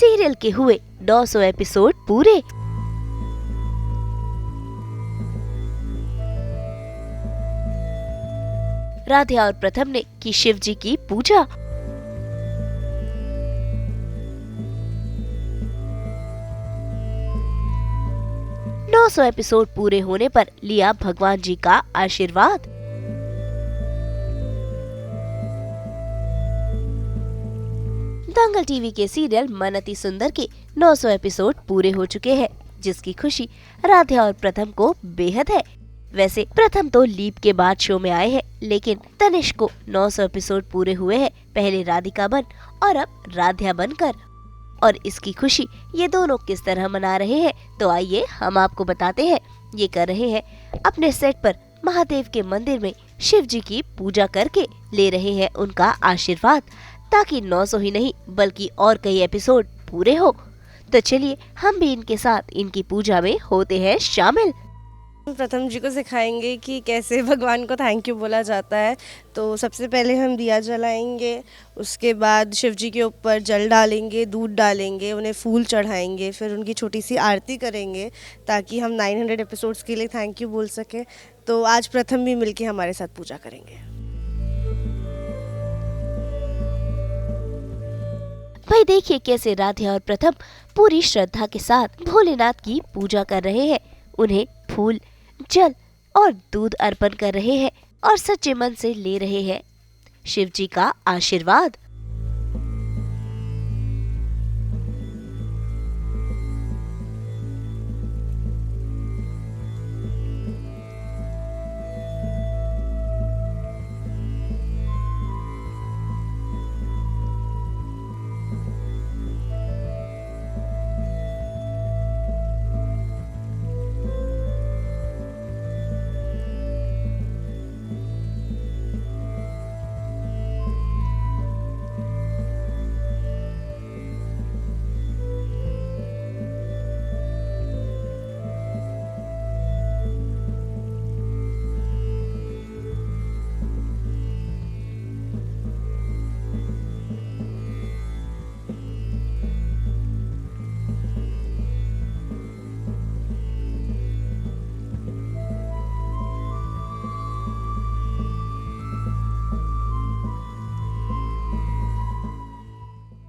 Serial के हुए 900 episode पूरे। राधिया और प्रथम ने की शिव जी की पूजा। नौ 900 एपिसोड पूरे होने पर लिया भगवान जी का आशीर्वाद। दंगल टीवी के सीरियल मन अति सुंदर के 900 एपिसोड पूरे हो चुके हैं, जिसकी खुशी राधिया और प्रथम को बेहद है। वैसे प्रथम तो लीप के बाद शो में आए हैं, लेकिन तनिष्क को 900 एपिसोड पूरे हुए हैं, पहले राधिका बन और अब राधिया बनकर। और इसकी खुशी ये दोनों किस तरह मना रहे हैं, तो आइए हम आपको बताते हैं। ये कर रहे हैं अपने सेट पर महादेव के मंदिर में शिव जी की पूजा करके ले रहे हैं उनका आशीर्वाद, ताकि 900 ही नहीं बल्कि और कई एपिसोड पूरे हो। तो चलिए हम भी इनके साथ इनकी पूजा में होते हैं शामिल। प्रथम जी को सिखाएंगे कि कैसे भगवान को थैंक यू बोला जाता है। तो सबसे पहले हम दिया जलाएंगे, उसके बाद शिव जी के ऊपर जल डालेंगे, दूध डालेंगे, उन्हें फूल चढ़ाएंगे, फिर उनकी छोटी सी आरती करेंगे ताकि हम 900 एपिसोड्स के लिए थैंक यू बोल सकें। तो आज प्रथम भी मिलके हमारे साथ पूजा करेंगे। भाई देखिए कैसे राधिया और प्रथम पूरी श्रद्धा के साथ भोलेनाथ की पूजा कर रहे हैं। उन्हें फूल, जल और दूध अर्पण कर रहे हैं और सच्चे मन से ले रहे हैं शिव जी का आशीर्वाद।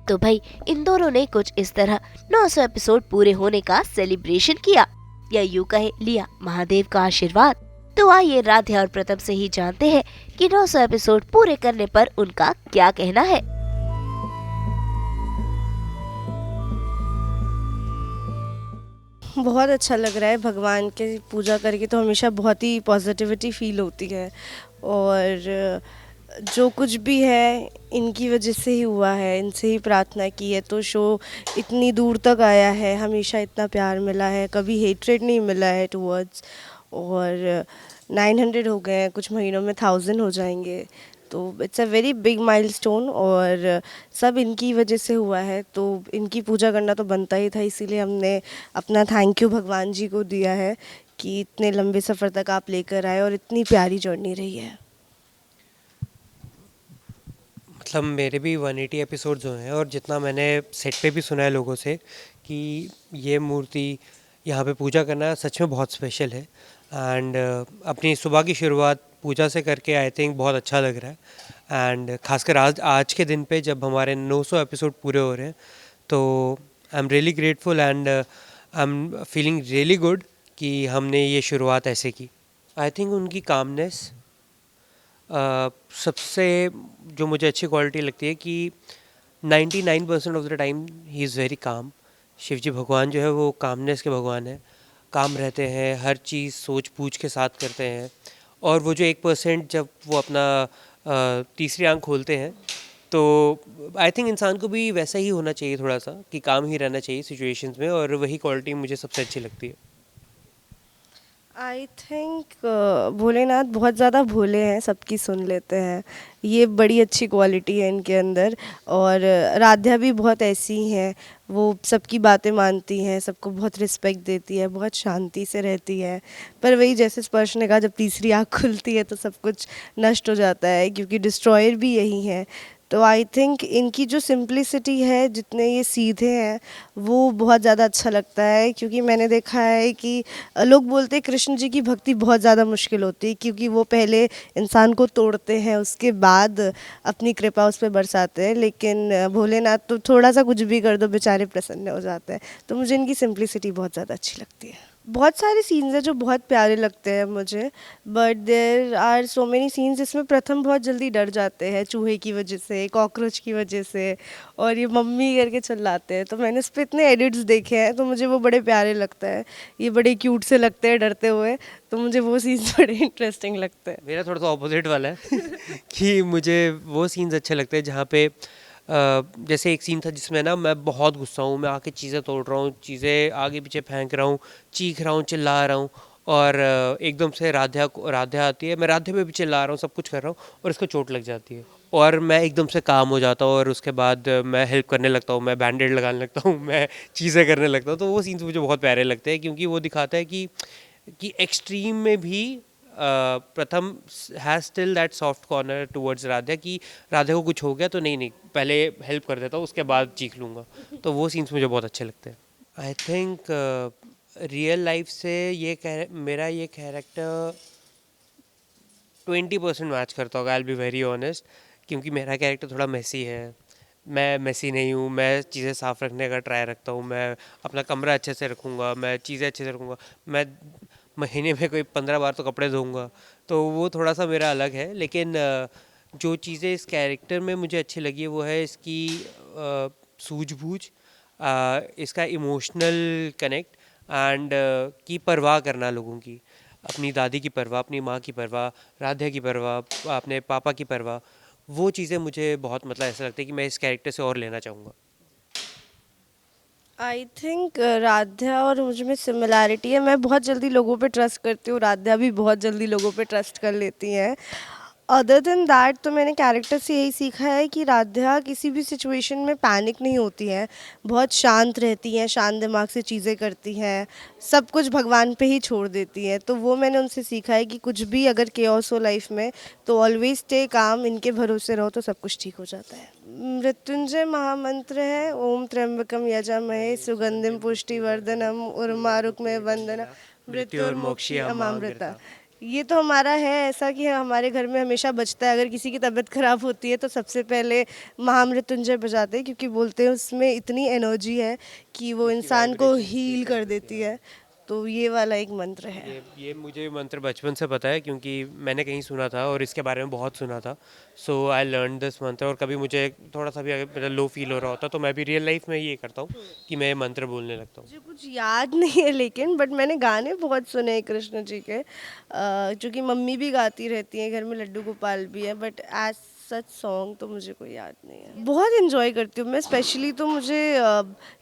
तो भाई इन दोनों ने कुछ इस तरह 900 एपिसोड पूरे होने का सेलिब्रेशन किया, या यूं कहे लिया महादेव का आशीर्वाद। तो आइए राधिया और प्रथम से ही जानते हैं कि 900 एपिसोड पूरे करने पर उनका क्या कहना है। बहुत अच्छा लग रहा है, भगवान के पूजा करके तो हमेशा बहुत ही पॉजिटिविटी फील होती है। और जो कुछ भी है इनकी वजह से ही हुआ है, इनसे ही प्रार्थना की है तो शो इतनी दूर तक आया है। हमेशा इतना प्यार मिला है, कभी हेट्रेड नहीं मिला है टुवर्ड्स। और 900 हो गए हैं, कुछ महीनों में 1000 हो जाएंगे। तो it's a very big milestone और सब इनकी वजह से हुआ है, तो इनकी पूजा करना तो बनता ही था। इसीलिए हमने अपना थैंक यू भगवान जी को दिया है कि इतने लंबे सफ़र तक आप लेकर आए और इतनी प्यारी जर्नी रही है। मतलब मेरे भी 180 एपिसोड्स हुए हैं और जितना मैंने सेट पे भी सुना है लोगों से कि ये मूर्ति यहाँ पे पूजा करना सच में बहुत स्पेशल है। एंड अपनी सुबह की शुरुआत पूजा से करके आई थिंक बहुत अच्छा लग रहा है। एंड खासकर आज के दिन पे जब हमारे 900 एपिसोड पूरे हो रहे हैं तो I am really grateful and I am feeling really good कि हमने ये शुरुआत ऐसे की। आई थिंक उनकी कामनेस सबसे जो मुझे अच्छी क्वालिटी लगती है कि 99% of the time he is very calm. Shiv जी भगवान जो है वो कामनेस के भगवान है, काम रहते हैं, हर चीज़ सोच पूछ के साथ करते हैं। और वो जो 1% जब वो अपना तीसरी आंख खोलते हैं तो आई थिंक इंसान को भी वैसा ही होना चाहिए, थोड़ा सा कि काम ही रहना चाहिए सिचुएशंस में, और वही क्वालिटी मुझे सबसे अच्छी लगती है। आई थिंक भोलेनाथ बहुत ज़्यादा भोले हैं, सबकी सुन लेते हैं, ये बड़ी अच्छी क्वालिटी है इनके अंदर। और राधिया भी बहुत ऐसी हैं, वो सबकी बातें मानती हैं, सबको बहुत रिस्पेक्ट देती है, बहुत शांति से रहती है। पर वही जैसे स्पर्श ने कहा, जब तीसरी आँख खुलती है तो सब कुछ नष्ट हो जाता है, क्योंकि डिस्ट्रॉयर भी यही है। तो आई थिंक इनकी जो सिंप्लिसिटी है, जितने ये सीधे हैं, वो बहुत ज़्यादा अच्छा लगता है। क्योंकि मैंने देखा है कि लोग बोलते हैं कृष्ण जी की भक्ति बहुत ज़्यादा मुश्किल होती है, क्योंकि वो पहले इंसान को तोड़ते हैं, उसके बाद अपनी कृपा उस पर बरसाते हैं। लेकिन भोलेनाथ तो थोड़ा सा कुछ भी कर दो बेचारे प्रसन्न हो जाते हैं। तो मुझे इनकी सिंप्लिसिटी बहुत ज़्यादा अच्छी लगती है। बहुत सारे सीन्स हैं जो बहुत प्यारे लगते हैं मुझे, but there are so many scenes जिसमें प्रथम बहुत जल्दी डर जाते हैं, चूहे की वजह से, कॉकरोच की वजह से, और ये मम्मी करके चिल्लाते हैं। तो मैंने उस पर इतने एडिट्स देखे हैं, तो मुझे वो बड़े प्यारे लगते हैं। ये बड़े क्यूट से लगते हैं डरते हुए, तो मुझे वो सीन्स बड़े इंटरेस्टिंग लगते हैं। मेरा थोड़ा सा ऑपोजिट वाला है कि मुझे वो सीन्स अच्छे लगते हैं जहाँ पे जैसे एक सीन था जिसमें ना मैं बहुत गुस्सा हूँ, मैं आके चीज़ें तोड़ रहा हूँ, चीज़ें आगे पीछे फेंक रहा हूँ, चीख रहा हूँ, चिल्ला रहा हूँ, और एकदम से राध्या आती है, मैं राध्या पे भी चिल्ला रहा हूँ, सब कुछ कर रहा हूँ, और इसको चोट लग जाती है, और मैं एकदम से काम हो जाता हूँ, और उसके बाद मैं हेल्प करने लगता हूँ, मैं बैंडेड लगाने लगता हूँ, मैं चीज़ें करने लगता हूँ। तो वो सीन्स मुझे बहुत प्यारे लगते हैं, क्योंकि वो दिखाता है कि एक्सट्रीम में भी प्रथम has still that soft corner towards Radha, कि राधा को कुछ हो गया तो नहीं नहीं पहले हेल्प कर देता हूँ, उसके बाद चीख लूँगा। तो वो सीन्स मुझे बहुत अच्छे लगते हैं। आई थिंक रियल लाइफ से मेरा ये कैरेक्टर 20% मैच करता होगा, I will be very honest, क्योंकि मेरा कैरेक्टर थोड़ा मेसी है। मैं मेसी नहीं हूँ, मैं चीज़ें साफ़ रखने का ट्राई रखता हूँ, मैं अपना कमरा अच्छे से रखूँगा, मैं चीज़ें अच्छे से रखूँगा, मैं महीने में कोई 15 बार तो कपड़े धोऊंगा। तो वो थोड़ा सा मेरा अलग है। लेकिन जो चीज़ें इस कैरेक्टर में मुझे अच्छी लगी है वो है इसकी सूझबूझ, इसका इमोशनल कनेक्ट, एंड की परवाह करना लोगों की, अपनी दादी की परवाह, अपनी माँ की परवाह, राधा की परवाह, अपने पापा की परवाह। वो चीज़ें मुझे बहुत मतलब ऐसा लगता है कि मैं इस कैरेक्टर से और लेना चाहूँगा। आई थिंक राध्या और मुझ में सिमिलैरिटी है। मैं बहुत जल्दी लोगों पे ट्रस्ट करती हूँ, राध्या भी बहुत जल्दी लोगों पे ट्रस्ट कर लेती हैं। अदर देन दैट, तो मैंने कैरेक्टर से यही सीखा है कि राध्या किसी भी सिचुएशन में पैनिक नहीं होती हैं, बहुत शांत रहती हैं, शांत दिमाग से चीज़ें करती हैं, सब कुछ भगवान पे ही छोड़ देती हैं। तो वो मैंने उनसे सीखा है कि कुछ भी अगर केओस हो लाइफ में तो ऑलवेज स्टे काम, इनके भरोसे रहो तो सब कुछ ठीक हो जाता है। मृत्युंजय महामंत्र है, ओम त्र्यंबकम यजामहे सुगंधिम पुष्टिवर्धनम उर्वारुकमेव वंदना मृत्युर्मोक्षी अमामृता। ये तो हमारा है ऐसा कि हमारे घर में हमेशा बजता है। अगर किसी की तबीयत खराब होती है तो सबसे पहले महामृत्युंजय बजाते हैं, क्योंकि बोलते हैं उसमें इतनी एनर्जी है कि वो इंसान को हील कर देती है। तो ये वाला एक मंत्र है। ये मुझे मंत्र बचपन से पता है, क्योंकि मैंने कहीं सुना था और इसके बारे में बहुत सुना था। सो आई लर्न दिस मंत्र, और कभी मुझे थोड़ा सा भी अगर मेरा लो फील हो रहा होता तो मैं भी रियल लाइफ में ये करता हूँ कि मैं ये मंत्र बोलने लगता हूँ। मुझे कुछ याद नहीं है लेकिन, बट मैंने गाने बहुत सुने हैं कृष्ण जी के, क्योंकि मम्मी भी गाती रहती हैं, घर में लड्डू गोपाल भी है, बट एज सच सॉन्ग तो मुझे कोई याद नहीं है। बहुत इन्जॉय करती हूँ मैं, स्पेशली तो मुझे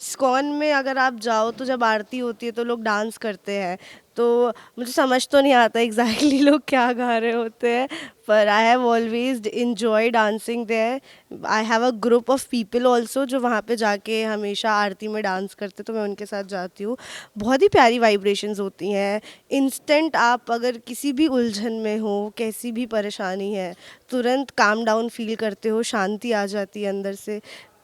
स्कॉन में अगर आप जाओ तो जब आरती होती है तो लोग डांस करते हैं, तो मुझे समझ तो नहीं आता एग्जैक्टली लोग क्या गा रहे होते हैं, पर I have always enjoy dancing there. I have a group of people also जो वहाँ पे जाके हमेशा आरती में डांस करते, तो मैं उनके साथ जाती हूँ। बहुत ही प्यारी वाइब्रेशंस होती हैं। इंस्टेंट आप अगर किसी भी उलझन में हो, कैसी भी परेशानी है, तुरंत काम डाउन फील करते हो, शांति आ जाती है अंदर से।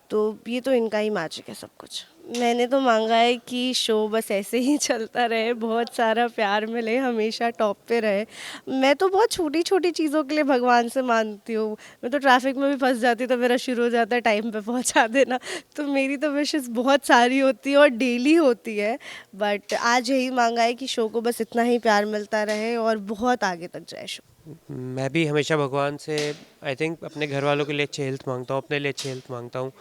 तो ये तो इनका ही मैजिक है सब कुछ। मैंने तो मांगा है कि शो बस ऐसे ही चलता रहे, बहुत सारा प्यार मिले, हमेशा टॉप पे रहे। मैं तो बहुत छोटी छोटी चीज़ों के लिए भगवान से मांगती हूँ। मैं तो ट्रैफिक में भी फंस जाती हूँ तो मेरा शुरू हो जाता है टाइम पे पहुँचा देना। तो मेरी तो विशेस बहुत सारी होती है और डेली होती है, बट आज यही मांगा है कि शो को बस इतना ही प्यार मिलता रहे और बहुत आगे तक जाए शो। मैं भी हमेशा भगवान से आई थिंक अपने घर वालों के लिए अच्छी हेल्थ मांगता हूँ, अपने लिए अच्छी हेल्थ मांगता हूँ,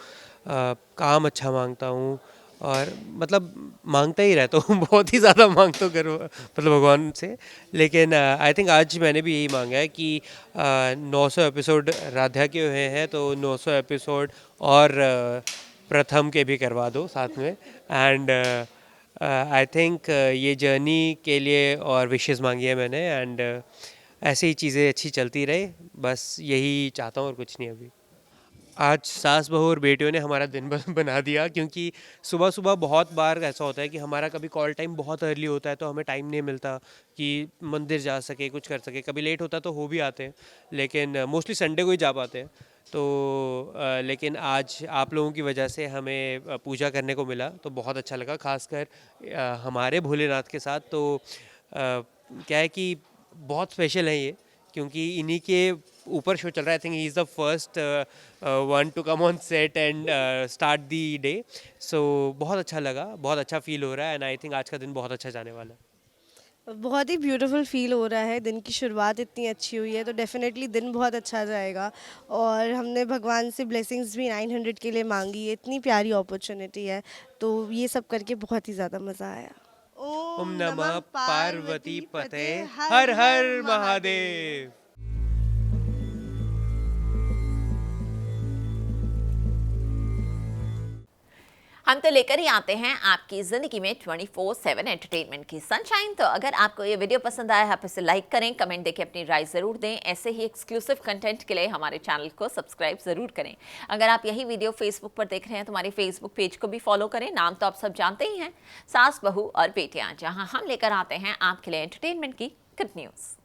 काम अच्छा मांगता हूँ, और मतलब मांगता ही रहता हूँ बहुत ही ज़्यादा मांगता हूँ मतलब भगवान से। लेकिन आई थिंक आज मैंने भी यही मांगा है कि 900 एपिसोड राधा के हुए हैं, तो 900 एपिसोड और प्रथम के भी करवा दो साथ में। एंड आई थिंक ये जर्नी के लिए और विशेस मांगी है मैंने, एंड ऐसे ही चीज़ें अच्छी चलती रहे, बस यही चाहता हूँ और कुछ नहीं। अभी आज सास बहू और बेटियों ने हमारा दिन बना दिया, क्योंकि सुबह सुबह बहुत बार ऐसा होता है कि हमारा कभी कॉल टाइम बहुत अर्ली होता है तो हमें टाइम नहीं मिलता कि मंदिर जा सके, कुछ कर सके। कभी लेट होता तो हो भी आते हैं, लेकिन मोस्टली संडे को ही जा पाते हैं। तो लेकिन आज आप लोगों की वजह से हमें पूजा करने को मिला, तो बहुत अच्छा लगा, खासकर हमारे भोलेनाथ के साथ। तो क्या है कि बहुत स्पेशल है ये, क्योंकि इन्हीं के ऊपर शो चल रहा है। I think he is the first one to come on set and start the day. So बहुत अच्छा लगा, बहुत अच्छा फील हो रहा है, एंड आई थिंक आज का दिन बहुत अच्छा जाने वाला है। बहुत ही ब्यूटीफुल फील हो रहा है, दिन की शुरुआत इतनी अच्छी हुई है तो डेफिनेटली दिन बहुत अच्छा जाएगा। और हमने भगवान से ब्लेसिंग्स भी 900 के लिए मांगी है, इतनी प्यारी अपॉर्चुनिटी है, तो ये सब करके बहुत ही ज़्यादा मज़ा आया। ओम नमः पार्वती पते, हर हर महादेव। हम तो लेकर ही आते हैं आपकी ज़िंदगी में 24/7 एंटरटेनमेंट की सनशाइन। तो अगर आपको ये वीडियो पसंद आया, आप इसे लाइक करें, कमेंट देके अपनी राय ज़रूर दें। ऐसे ही एक्सक्लूसिव कंटेंट के लिए हमारे चैनल को सब्सक्राइब ज़रूर करें। अगर आप यही वीडियो फेसबुक पर देख रहे हैं तो हमारे फेसबुक पेज को भी फॉलो करें। नाम तो आप सब जानते ही हैं, सास, बहू और बेटियाँ, जहाँ हम लेकर आते हैं आपके लिए एंटरटेनमेंट की गुड न्यूज़।